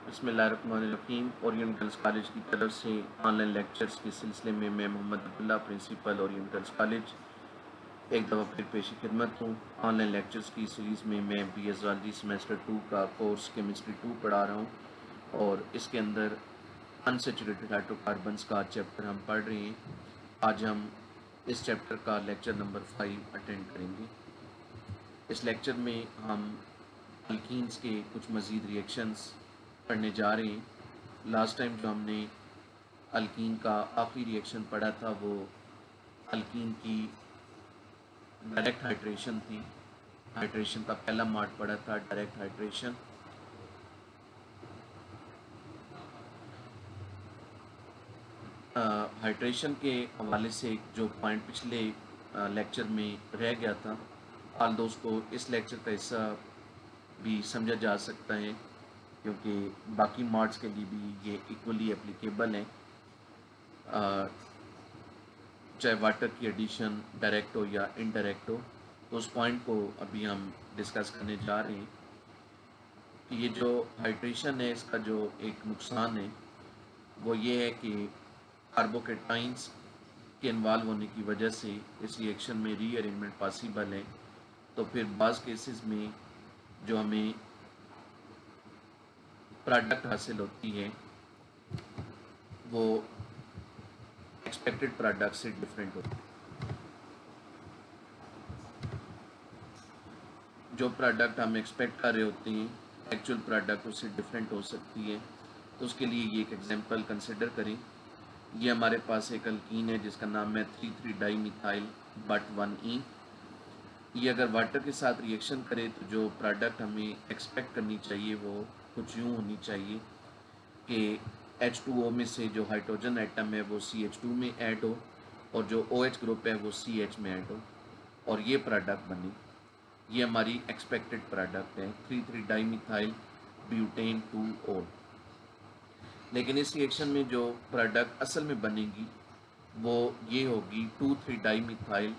बिस्मिल्लाहिर्रहमानिर्रहीम। Orient girls college की तरफ से ऑनलाइन लेक्चर्स के सिलसिले में मैं Mohammad Abdullah, principal orient girls college, एक दफ़ा फिर पेश खिदमत हूँ। ऑनलाइन लेक्चर्स की सीरीज़ में मैं BA ज़ूलॉजी सेमेस्टर 2 का कोर्स केमिस्ट्री 2 पढ़ा रहा हूँ और इसके अंदर अनसैचुरेटेड हाइड्रोकार्बन्स का चैप्टर हम पढ़ रहे हैं। आज हम इस चैप्टर का लेक्चर नंबर 5 अटेंड करेंगे। इस लेक्चर में हम अल्कीन्स के कुछ मज़ीद रिएक्शंस पढ़ने जा रहे हैं। लास्ट टाइम जो हमने अल्कीन का आखिरी रिएक्शन पढ़ा था वो अल्कीन की डायरेक्ट हाइड्रेशन थी। हाइड्रेशन का पहला मार्ट पढ़ा था, डायरेक्ट हाइड्रेशन। हाइड्रेशन के हवाले से जो पॉइंट पिछले लेक्चर में रह गया था, हाल दोस्तों इस लेक्चर का हिस्सा भी समझा जा सकता है क्योंकि बाकी मार्ट्स के लिए भी ये इक्वली एप्लीकेबल हैं, चाहे वाटर की एडिशन डायरेक्ट हो या इनडायरेक्ट हो। तो उस पॉइंट को अभी हम डिस्कस करने जा रहे हैं कि ये जो हाइड्रेशन है इसका जो एक नुकसान है वो ये है कि कार्बोकेटाइंस के इन्वॉल्व होने की वजह से इस रिएक्शन में रीअरेंजमेंट पॉसिबल है। तो फिर बाज़ केसेस में जो हमें प्रोडक्ट हासिल होती है वो एक्सपेक्टेड प्रोडक्ट से डिफरेंट होती है। जो प्रोडक्ट हम एक्सपेक्ट कर रहे होते हैं एक्चुअल प्रोडक्ट उससे डिफरेंट हो सकती है। तो उसके लिए ये एक एग्जांपल कंसिडर करें। ये हमारे पास एक अल्कीन है जिसका नाम है 3,3-डाईमिथाइल बट 1E। ये अगर वाटर के साथ रिएक्शन करे तो जो प्रोडक्ट हमें एक्सपेक्ट करनी चाहिए वो कुछ यूँ होनी चाहिए कि H2O में से जो हाइड्रोजन एटम है वो CH2 में ऐड हो और जो OH ग्रुप है वो CH में ऐड हो और ये प्रोडक्ट बने। ये हमारी एक्सपेक्टेड प्रोडक्ट है 3,3-डाईमिथाइल ब्यूटेन 2O। लेकिन इस रिएक्शन में जो प्रोडक्ट असल में बनेगी वो ये होगी 2,3-डाईमिथाइल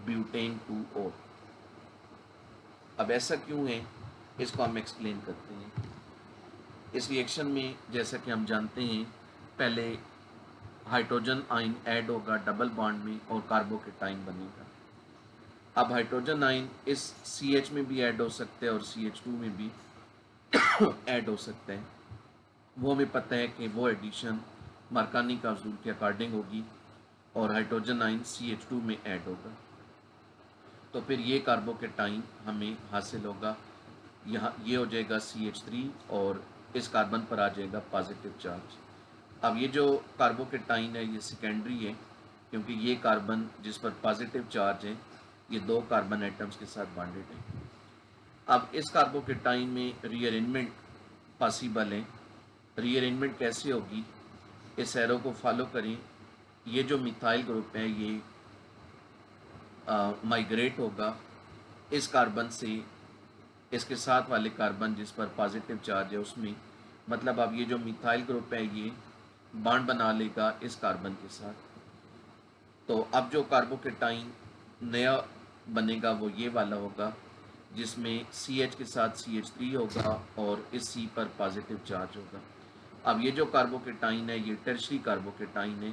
ब्यूटेन 2O। अब ऐसा क्यों है इसको हम एक्सप्लेन करते हैं। इस रिएक्शन में जैसा कि हम जानते हैं पहले हाइड्रोजन आयन ऐड होगा डबल बॉन्ड में और कार्बोकेटाइन बनेगा। अब हाइड्रोजन आयन इस CH में भी ऐड हो सकते हैं और CH2 में भी ऐड हो सकते हैं। वो हमें पता है कि वो एडिशन मार्कानी का असूल के अकॉर्डिंग होगी और हाइड्रोजन आयन CH2 में ऐड होगा। तो फिर ये कार्बोकेटाइन हमें हासिल होगा। यहाँ ये हो जाएगा CH3 और इस कार्बन पर आ जाएगा पॉजिटिव चार्ज। अब ये जो कार्बोकेटाइन है ये सेकेंडरी है क्योंकि ये कार्बन जिस पर पॉजिटिव चार्ज है ये दो कार्बन एटम्स के साथ बॉन्डेड है। अब इस कार्बोकेटाइन में रीअरेंजमेंट पॉसिबल है। रीअरेंजमेंट कैसे होगी, इस एरो को फॉलो करें। ये जो मिथाइल ग्रुप है ये माइग्रेट होगा इस कार्बन से इसके साथ वाले कार्बन जिस पर पॉजिटिव चार्ज है उसमें, मतलब अब ये जो मिथाइल ग्रुप है ये बॉन्ड बना लेगा इस कार्बन के साथ। तो अब जो कार्बोकेटाइन नया बनेगा वो ये वाला होगा जिसमें CH के साथ CH3 होगा और इस C पर पॉजिटिव चार्ज होगा। अब ये जो कार्बोकेटाइन है ये टर्शरी कार्बोकेटाइन है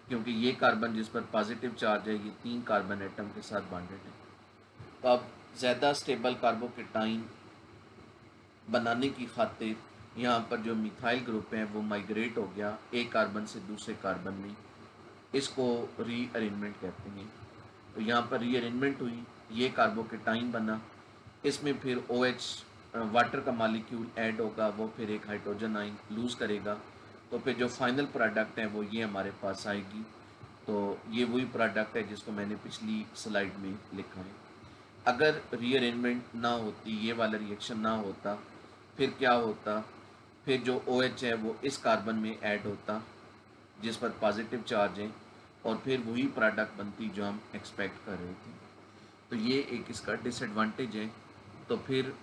क्योंकि ये कार्बन जिस पर पॉजिटिव चार्ज है ये 3 कार्बन एटम के साथ बॉन्डेड है। तो अब ज़्यादा स्टेबल कार्बोकेटाइन बनाने की खातिर यहाँ पर जो मिथाइल ग्रुप है वो माइग्रेट हो गया एक कार्बन से दूसरे कार्बन में, इसको रीअरेंजमेंट कहते हैं। तो यहाँ पर रीअरेंजमेंट हुई, ये कार्बोकेटाइन बना, इसमें फिर OH वाटर का मॉलिक्यूल ऐड होगा, वो फिर एक हाइड्रोजन आयन लूज़ करेगा। तो फिर जो फाइनल प्रोडक्ट है वो ये हमारे पास आएगी। तो ये वही प्रोडक्ट है जिसको मैंने पिछली स्लाइड में लिखा है। अगर रीअरेंजमेंट ना होती, ये वाला रिएक्शन ना होता, फिर क्या होता, फिर जो OH है वो इस कार्बन में ऐड होता जिस पर पॉजिटिव चार्ज है और फिर वही प्रोडक्ट बनती जो हम एक्सपेक्ट कर रहे थे। तो ये एक इसका डिसएडवांटेज है। तो फिर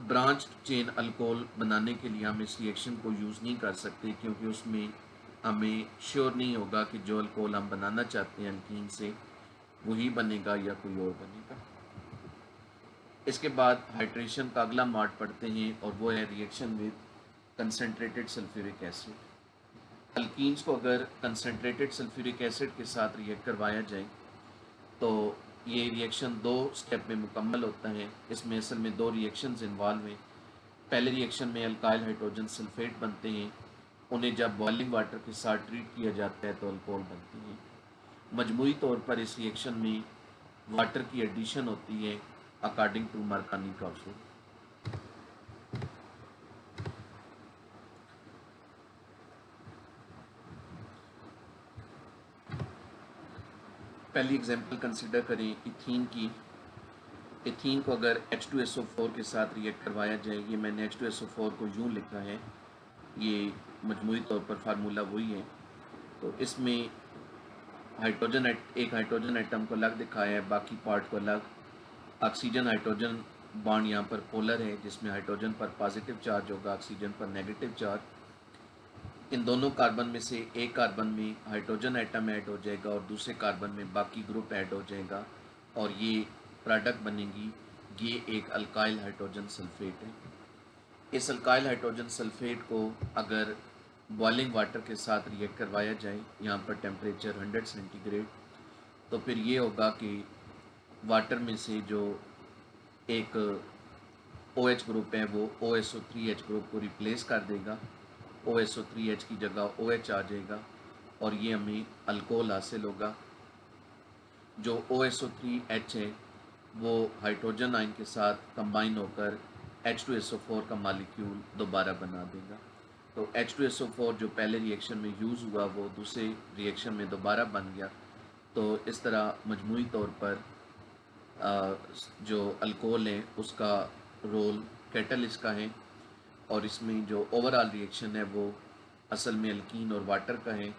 ब्रांच चेन अल्कोहल बनाने के लिए हम इस रिएक्शन को यूज़ नहीं कर सकते क्योंकि उसमें हमें श्योर नहीं होगा कि जो अल्कोहल हम बनाना चाहते हैं अल्कीन से वही बनेगा या कोई और बनेगा। इसके बाद हाइड्रेशन का अगला मार्ट पढ़ते हैं और वो है reaction with concentrated sulphuric acid. Alkenes को अगर कंसनट्रेटेड सल्फ्यूरिक एसिड के साथ रिएक्ट करवाया जाए तो ये रिएक्शन 2 स्टेप में मुकम्मल होता है। इसमें असल में 2 रिएक्शंस इन्वॉल्व हैं। पहले रिएक्शन में अल्काइल हाइड्रोजन सल्फेट बनते हैं, उन्हें जब बॉइलिंग वाटर के साथ ट्रीट किया जाता है तो अल्कोहल बनती हैं। मजमूई तौर पर इस रिएक्शन में वाटर की एडिशन होती है अकॉर्डिंग टू मार्कानी का उसूल। पहली एग्जांपल कंसिडर करें इथीन की। इथीन को अगर H2SO4 के साथ रिएक्ट करवाया जाए, ये मैंने H2SO4 को यूँ लिखा है, ये मजमूई तौर पर फार्मूला वही है। तो इसमें एक हाइड्रोजन एटम को अलग दिखाया है, बाकी पार्ट को अलग। ऑक्सीजन हाइड्रोजन बॉन्ड यहाँ पर पोलर है, जिसमें हाइड्रोजन पर पॉजिटिव चार्ज होगा, ऑक्सीजन पर नेगेटिव चार्ज। इन दोनों कार्बन में से एक कार्बन में हाइड्रोजन एटम ऐड हो जाएगा और दूसरे कार्बन में बाकी ग्रुप ऐड हो जाएगा और ये प्रोडक्ट बनेगी। ये एक अल्काइल हाइड्रोजन सल्फेट है। इस अल्काइल हाइड्रोजन सल्फेट को अगर बॉइलिंग वाटर के साथ रिएक्ट करवाया जाए, यहाँ पर टेम्परेचर 100 सेंटीग्रेड, तो फिर ये होगा कि वाटर में से जो एक OH ग्रुप है वो OSO3H ग्रुप को रिप्लेस कर देगा। OSO3H की जगह OH आ जाएगा और ये हमें अल्कोहल हासिल होगा। जो OSO3H है वो हाइड्रोजन आयन के साथ कंबाइन होकर H2SO4 का मालिक्यूल दोबारा बना देगा। तो H2SO4 जो पहले रिएक्शन में यूज़ हुआ वो दूसरे रिएक्शन में दोबारा बन गया। तो इस तरह मजमूई तौर पर जो अल्कोहल है उसका रोल कैटलिस्ट का है और इसमें जो ओवरऑल रिएक्शन है वो असल में अल्कीन और वाटर का है।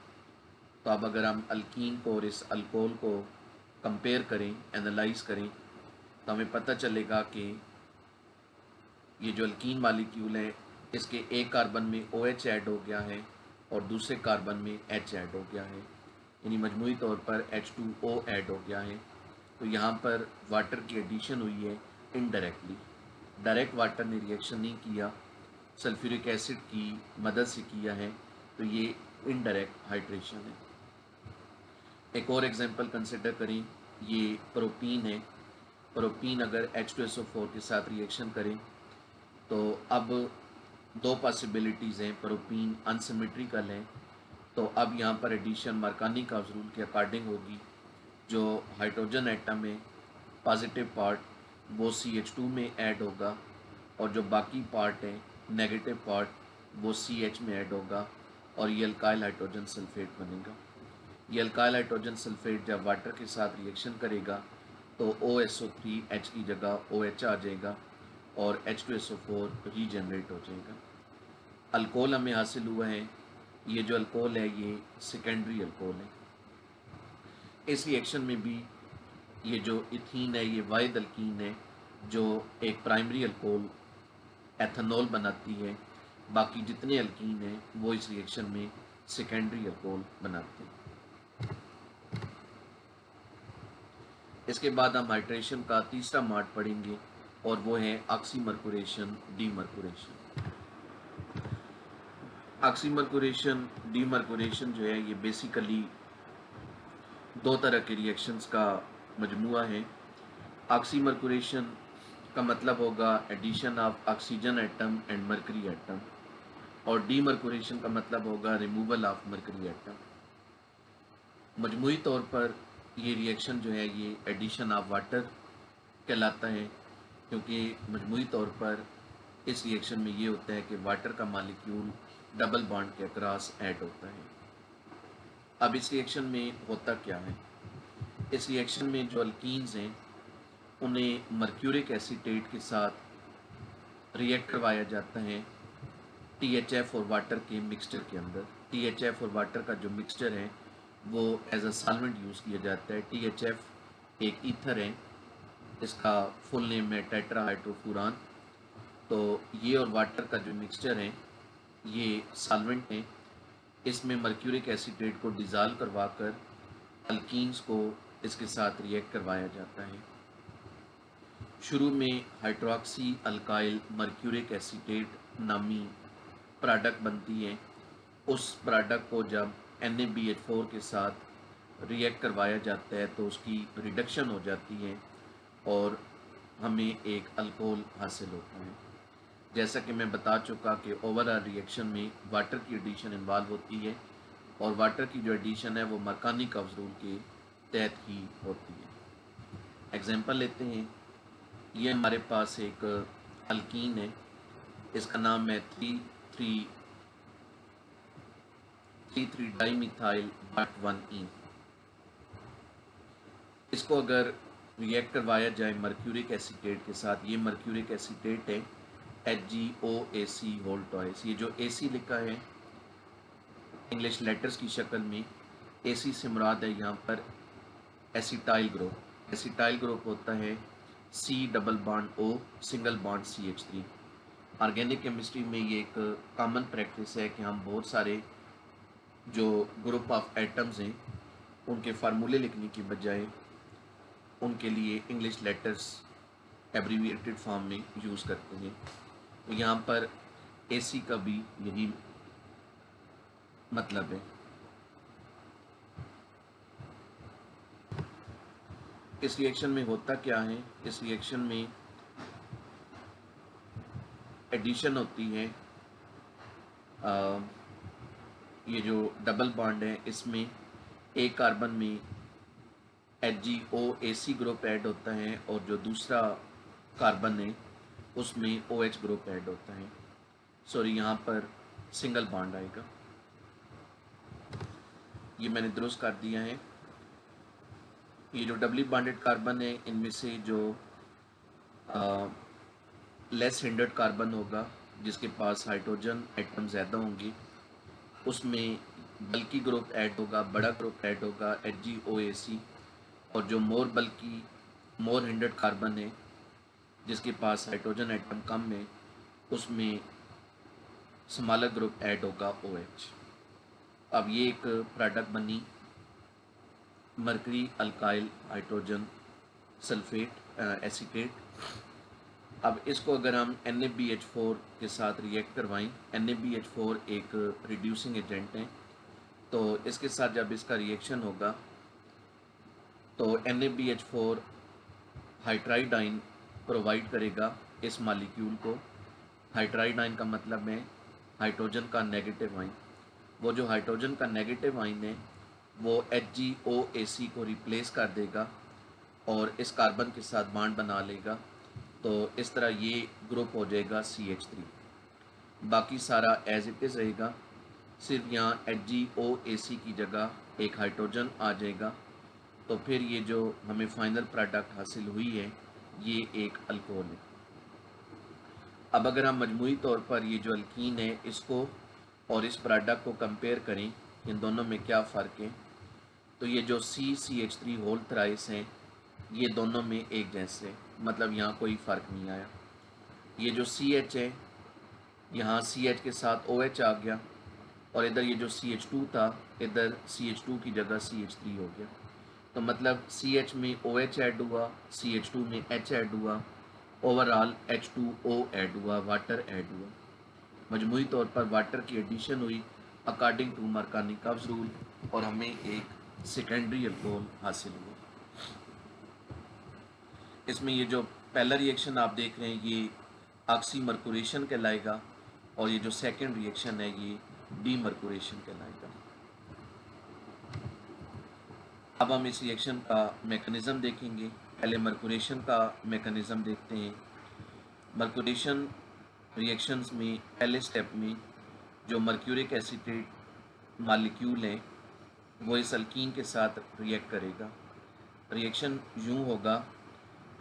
तो अब अगर हम अल्कीन को और इस अल्कोहल को कंपेयर करें, एनालाइज करें, तो हमें पता चलेगा कि ये जो अल्कीन मालिक्यूल है इसके एक कार्बन में OH ऐड हो गया है और दूसरे कार्बन में H ऐड हो गया है, यानी मजमूई तौर पर H2O ऐड हो गया है। तो यहाँ पर वाटर की एडिशन हुई है इनडायरेक्टली। डायरेक्ट वाटर ने रिएक्शन नहीं किया, सल्फ्यूरिक एसिड की मदद से किया है, तो ये इनडायरेक्ट हाइड्रेशन है। एक और एग्जांपल कंसिडर करें, ये प्रोपीन है। प्रोपीन अगर H2SO4 के साथ रिएक्शन करें तो अब 2 पॉसिबिलिटीज़ हैं। प्रोपीन अनसिमेट्रिकल है, तो अब यहाँ पर एडिशन मार्कानी का रूल के अकॉर्डिंग होगी। जो हाइड्रोजन एटम है पॉजिटिव पार्ट वो CH2 में ऐड होगा और जो बाकी पार्ट है नेगेटिव पार्ट वो CH में ऐड होगा और ये अल्काइल हाइड्रोजन सल्फेट बनेगा। ये अल्काइल हाइड्रोजन सल्फेट जब वाटर के साथ रिएक्शन करेगा तो OSO3H की जगह OH आ जाएगा और H2SO4 रीजनरेट हो जाएगा। अल्कोहल हमें हासिल हुआ है। ये जो अल्कोहल है ये सेकेंडरी अल्कोहल है। इस रिएक्शन में भी ये जो इथीन है ये वाहिद अल्कीन है जो एक प्राइमरी अल्कोहल एथेनॉल बनाती है। बाकी जितने अल्कीन हैं वो इस रिएक्शन में सेकेंडरी अल्कोहल बनाते हैं। इसके बाद हम हाइड्रेशन का तीसरा मार्ट पढ़ेंगे और वो है ऑक्सीमर्कुरेशन, डीमर्कुरेशन। ऑक्सीमर्कुरेशन, डीमर्कुरेशन जो है ये बेसिकली 2 तरह के रिएक्शंस का मजमुआ है। ऑक्सीमर्कुरेशन का मतलब होगा addition of oxygen atom and mercury atom और डीमर्कुरेशन का मतलब होगा रिमूवल ऑफ मरकरी एटम। मजमूई तौर पर ये रिएक्शन जो है ये एडिशन ऑफ वाटर कहलाता है, क्योंकि मजमूई तौर पर इस रिएक्शन में ये होता है कि वाटर का मालिक्यूल डबल बॉन्ड के अक्रॉस ऐड होता है। अब इस रिएक्शन में होता क्या है? इस रिएक्शन में जो अल्कीन्स हैं उन्हें मर्क्यूरिक एसीटेट के साथ रिएक्ट करवाया जाता है THF और वाटर के मिक्सचर के अंदर। THF और वाटर का जो मिक्सचर है वो एज अ सॉल्वेंट यूज़ किया जाता है। THF एक ईथर है, इसका फुल नेम है टेट्राहाइड्रोफुरान। तो ये और वाटर का जो मिक्सचर है ये सॉल्वेंट है। इसमें मर्क्यूरिक एसीटेट को डिज़ाल्व करवाकर अल्कीन्स को इसके साथ रिएक्ट करवाया जाता है। शुरू में हाइड्रोक्सी अल्काइल मर्क्यूरिक एसीटेट नामी प्रोडक्ट बनती है। उस प्रोडक्ट को जब NaBH4 के साथ रिएक्ट करवाया जाता है तो उसकी रिडक्शन हो जाती है और हमें एक अल्कोहल हासिल होता है। जैसा कि मैं बता चुका कि ओवरऑल रिएक्शन में वाटर की एडिशन इन्वॉल्व होती है और वाटर की जो एडिशन है वो मरकानी कब्ज़ रूल के तहत ही होती है। एग्जांपल लेते हैं। ये हमारे पास एक अल्कीन है, इसका नाम है 3,3 डाइमिथाइल बट 1 इसको अगर रिएक्ट करवाया जाए मर्क्यूरिक एसीटेट के साथ, ये मर्क्यूरिक एसीटेट है HgOAc होल टॉइस। ये जो AC लिखा है इंग्लिश लेटर्स की शक्ल में, AC से मुराद है यहाँ पर एसिटाइल ग्रुप। एसिटाइल ग्रुप होता है C double bond O single bond CH3। Organic chemistry में ये एक कॉमन प्रैक्टिस है कि हम बहुत सारे जो ग्रुप ऑफ एटम्स हैं उनके फार्मूले लिखने की बजाय उनके लिए इंग्लिश लेटर्स एब्रीविएटेड फॉर्म में यूज़ करते हैं। तो यहाँ पर AC का भी यही मतलब है। इस रिएक्शन में होता क्या है, इस रिएक्शन में एडिशन होती है। ये जो डबल बॉन्ड है इसमें एक कार्बन में HgOAc ग्रुप ऐड होता है और जो दूसरा कार्बन है उसमें OH ग्रुप ऐड होता है। सॉरी, यहाँ पर सिंगल बॉन्ड आएगा। ये मैंने दुरुस्त कर दिया है। ये जो डबली बॉन्डेड कार्बन है इनमें से जो लेस हिंडर्ड कार्बन होगा जिसके पास हाइड्रोजन एटम ज़्यादा होंगे उसमें बल्कि ग्रुप ऐड होगा, बड़ा ग्रुप ऐड होगा HgOAc। और जो मोर हिंडर्ड कार्बन है जिसके पास हाइड्रोजन एटम कम है उसमें स्मॉलर ग्रुप ऐड होगा OH। अब ये एक प्रोडक्ट बनी mercury alkyl hydrogen sulphate acetate. अब इसको अगर हम NaBH4 के साथ रिएक्ट करवाएं, NaBH4 एक रिड्यूसिंग एजेंट है, तो इसके साथ जब इसका रिएक्शन होगा तो NaBH4 हाइड्राइडाइन प्रोवाइड करेगा इस मॉलिक्यूल को। हाइड्राइडाइन का मतलब है हाइड्रोजन का नेगेटिव आइन। वो जो हाइड्रोजन का नेगेटिव आइन है वो HgOAc को रिप्लेस कर देगा और इस कार्बन के साथ बॉन्ड बना लेगा। तो इस तरह ये ग्रुप हो जाएगा CH3। बाकी सारा एज इट इज़ रहेगा, सिर्फ यहाँ HgOAc की जगह एक हाइड्रोजन आ जाएगा। तो फिर ये जो हमें फाइनल प्रोडक्ट हासिल हुई है ये एक अल्कोहल है। अब अगर हम मजमूई तौर पर ये जो अल्कीन है इसको और इस प्रोडक्ट को कंपेयर करें, इन दोनों में क्या फ़र्क है, तो ये जो CH3 होल थ्राइस हैं ये दोनों में एक जैसे, मतलब यहाँ कोई फ़र्क नहीं आया। ये जो CH है यहाँ CH के साथ OH आ गया और इधर ये जो CH2 था इधर CH2 की जगह CH3 हो गया। तो मतलब CH में OH ऐड हुआ, CH2 में H ऐड हुआ, ओवरऑल H2O ऐड हुआ, वाटर ऐड हुआ। मजमूई तौर पर वाटर की एडिशन हुई अकॉर्डिंग टू मरकानी कब्ज़ रूल और हमें एक सेकेंडरी अल्कोहल हासिल हुआ। इसमें ये जो पहला रिएक्शन आप देख रहे हैं ये ऑक्सीमर्कुरेशन कहलाएगा और ये जो सेकंड रिएक्शन है ये डीमर्कुरेशन कहलाएगा। अब हम इस रिएक्शन का मेकनिज़म देखेंगे। पहले मर्कुरेशन का मेकनिज़म देखते हैं। मर्कुरेशन रिएक्शंस में पहले स्टेप में जो मर्क्यूरिक एसीटेट मॉलिक्यूल है वो इस अल्कीन के साथ रिएक्ट करेगा। रिएक्शन यूँ होगा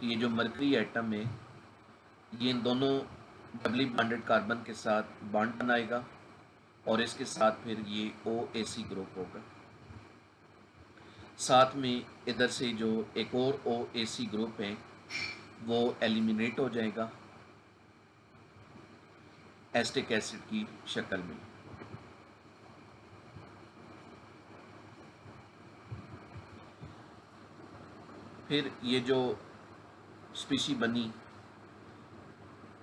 कि ये जो मर्करी एटम है ये इन दोनों डबली बॉन्डेड कार्बन के साथ बॉन्ड बनाएगा और इसके साथ फिर ये OAc ग्रुप होगा। साथ में इधर से जो एक और OAc ग्रुप है वो एलिमिनेट हो जाएगा एसिटिक एसिड की शक्ल में। फिर ये जो स्पीशी बनी,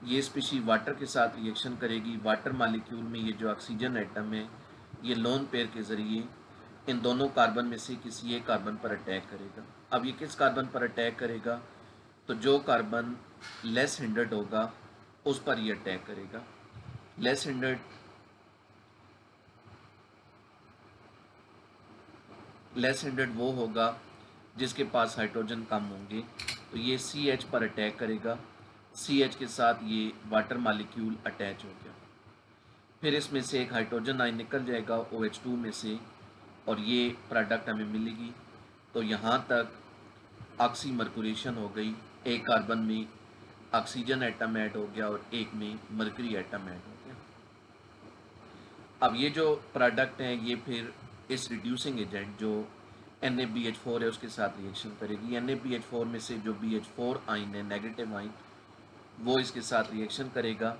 ये स्पीशी वाटर के साथ रिएक्शन करेगी। वाटर मालिक्यूल में ये जो ऑक्सीजन एटम है ये लोन पेयर के ज़रिए इन दोनों कार्बन में से किसी एक कार्बन पर अटैक करेगा। अब ये किस कार्बन पर अटैक करेगा? तो जो कार्बन लेस हिंडर्ड होगा उस पर ये अटैक करेगा। लेस हिंडर्ड वो होगा जिसके पास हाइड्रोजन कम होंगे, तो ये CH पर अटैक करेगा। CH के साथ ये वाटर मालिक्यूल अटैच हो गया, फिर इसमें से एक हाइड्रोजन आयन निकल जाएगा OH2 में से और ये प्रोडक्ट हमें मिलेगी। तो यहाँ तक ऑक्सीमर्कुरेशन हो गई, एक कार्बन में ऑक्सीजन एटम ऐड हो गया और एक में मरकरी एटम ऐड हो गया। अब ये जो प्रोडक्ट है ये फिर इस रिड्यूसिंग एजेंट जो NaBH4 है उसके साथ रिएक्शन करेगी। NaBH4 में से जो BH4 आयन है, नेगेटिव आयन, वो इसके साथ रिएक्शन करेगा।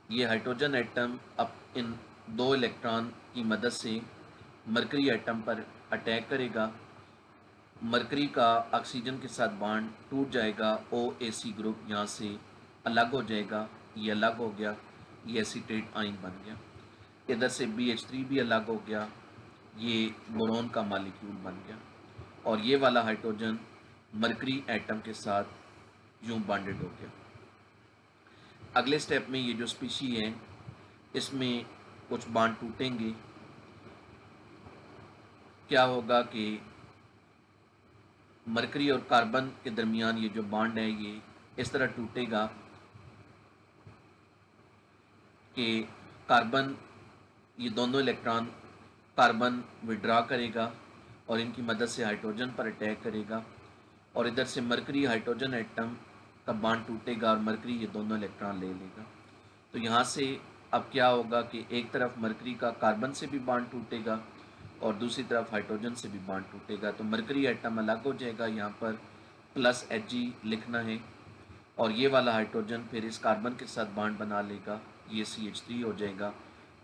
ये हाइड्रोजन एटम अब इन 2 इलेक्ट्रॉन की मदद से मरकरी एटम पर अटैक करेगा। मरकरी का ऑक्सीजन के साथ बॉन्ड टूट जाएगा, OAC ग्रुप यहाँ से अलग हो जाएगा, ये अलग हो गया, ये एसीटेट आयन बन गया। इधर से BH3 भी अलग हो गया, ये बोरोन का मालिक्यूल बन गया और ये वाला हाइड्रोजन मरकरी एटम के साथ यूं बॉन्डेड हो गया। अगले स्टेप में ये जो स्पीशी है इसमें कुछ बॉन्ड टूटेंगे। क्या होगा कि मरकरी और कार्बन के दरमियान ये जो बॉन्ड है ये इस तरह टूटेगा कि कार्बन, ये दोनों इलेक्ट्रॉन कार्बन विड्रॉ करेगा और इनकी मदद से हाइड्रोजन पर अटैक करेगा और इधर से मरकरी हाइड्रोजन एटम का बॉन्ड टूटेगा और मरकरी ये दोनों इलेक्ट्रॉन ले लेगा। तो यहाँ से अब क्या होगा कि एक तरफ मरकरी का कार्बन से भी बॉन्ड टूटेगा और दूसरी तरफ हाइड्रोजन से भी बॉन्ड टूटेगा। तो मरकरी एटम अलग हो जाएगा, यहाँ पर +Hg लिखना है और ये वाला हाइड्रोजन फिर इस कार्बन के साथ बॉन्ड बना लेगा, ये CH3 हो जाएगा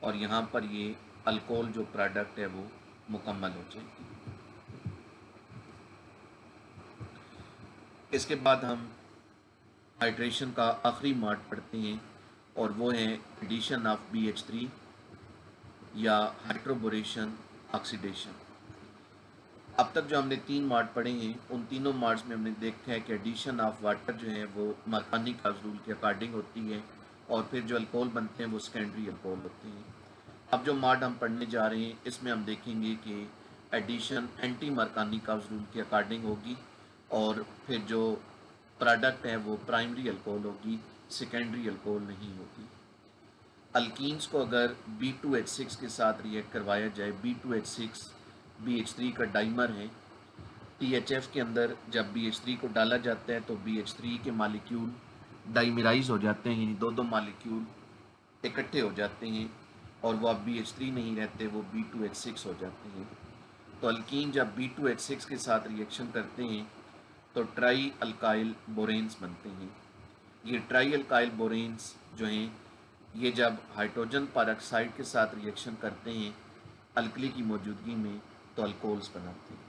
और यहाँ पर ये अल्कोहल जो प्रोडक्ट है वो मुकम्मल हो जाएगी। इसके बाद हम हाइड्रेशन का आखिरी मार्ड पढ़ते हैं और वो है एडिशन ऑफ BH3 या हाइड्रोबोरेशन ऑक्सीडेशन। अब तक जो हमने 3 मार्ड पढ़े हैं उन तीनों मार्ड्स में हमने देखा है कि एडिशन ऑफ वाटर जो है वो मार्कानी-क्लाउज़ रूल के अकॉर्डिंग होती है और फिर जो अल्कोहल बनते हैं वो सेकेंडरी अल्कोहल होते हैं। अब जो मार्ड हम पढ़ने जा रहे हैं इसमें हम देखेंगे कि एडिशन एंटी मार्कानी-क्लाउज़ रूल के अकॉर्डिंग होगी और फिर जो प्रोडक्ट है वो प्राइमरी अल्कोहल होगी, सेकेंडरी अल्कोहल नहीं होगी। अल्कीन्स को अगर B2H6 के साथ रिएक्ट करवाया जाए, B2H6 BH3 का डाइमर है, THF के अंदर जब BH3 को डाला जाता है तो BH3 के मालिक्यूल डाइमराइज हो जाते हैं, यानी दो मालिक्यूल इकट्ठे हो जाते हैं और वो अब BH3 नहीं रहते, वो B2H6 हो जाते हैं। तो अल्कीन जब B2H6 के साथ रिएक्शन करते हैं तो ट्राई अल्काइल बोरेन्स बनते हैं। ये ट्राई अल्काइल बोरेन्स जो हैं ये जब हाइड्रोजन परऑक्साइड के साथ रिएक्शन करते हैं अल्कली की मौजूदगी में तो अल्कोहल्स बनाते हैं।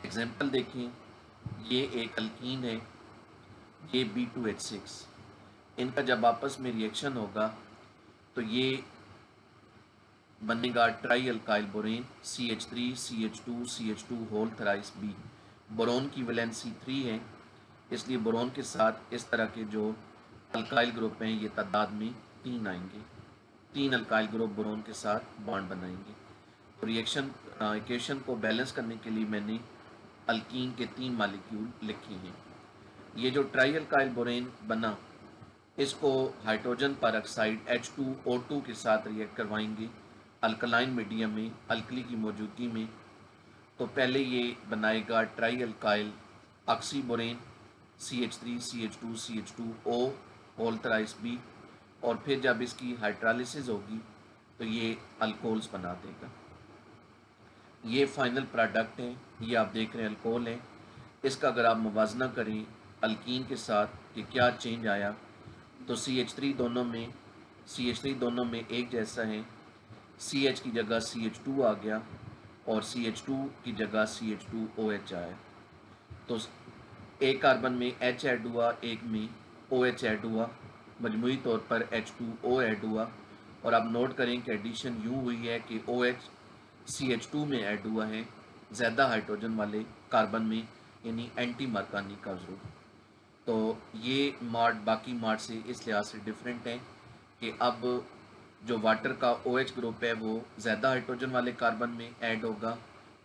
एग्जाम्पल देखें, ये एक अल्कीन है, ये B2H6, इनका जब आपस में रिएक्शन होगा तो ये बनेगा tri alkyl borane CH3 CH2 CH2 whole thrice B। Boron की वैलेंसी 3 है, इसलिए बोरोन के साथ इस तरह के जो अल्काइल ग्रुप हैं ये तादाद में 3 आएंगे। 3 अल्काइल ग्रुप बोरोन के साथ बॉन्ड बनाएंगे। तो रिएक्शन इक्वेशन को बैलेंस करने के लिए मैंने अल्कीन के 3 मालिक्यूल लिखे हैं। ये जो ट्राई अल्काइल बोरेन बना इसको हाइड्रोजन परऑक्साइड H2O2 के साथ रिएक्ट करवाएंगे अल्कलाइन मीडियम में अल्कली की मौजूदगी में। तो पहले ये बनाएगा tri alkyl oxyborane CH3 CH2 CH2O whole thrice B और फिर जब इसकी हाइड्रोलिसिस होगी तो ये अल्कोहल्स बना देगा। ये फाइनल प्रोडक्ट है, ये आप देख रहे हैं अल्कोहल है। इसका अगर आप मुवाजना करें अल्कीन के साथ कि क्या चेंज आया तो CH3 दोनों में एक जैसा है, CH की जगह CH2 आ गया और CH2 की जगह CH2OH आया। तो एक कार्बन में H ऐड हुआ, एक में OH ऐड हुआ, मजमूई तौर पर H2O ऐड हुआ। और आप नोट करें कि एडिशन यूँ हुई है कि OH CH2 में ऐड हुआ है ज़्यादा हाइड्रोजन वाले कार्बन में, यानी एंटी मरकानी का ज़रूर। तो ये मार्ट बाकी मार्ट से इस लिहाज से डिफरेंट है कि अब जो वाटर का OH ग्रुप है वो ज़्यादा हाइड्रोजन वाले कार्बन में ऐड होगा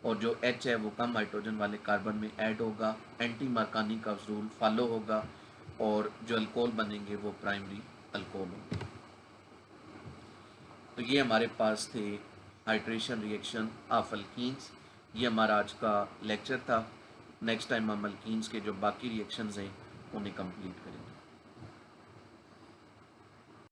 और जो H है वो कम हाइड्रोजन वाले कार्बन में ऐड होगा, एंटी मरकानी का रूल फॉलो होगा और जो अल्कोहल बनेंगे वो प्राइमरी अल्कोहल होंगे। तो ये हमारे पास थे हाइड्रेशन रिएक्शन ऑफ अल्कीन्स। ये हमारा आज का लेक्चर था। नेक्स्ट टाइम हम अल्कीन्स के जो बाकी रिएक्शंस हैं उन्हें कंप्लीट करेंगे।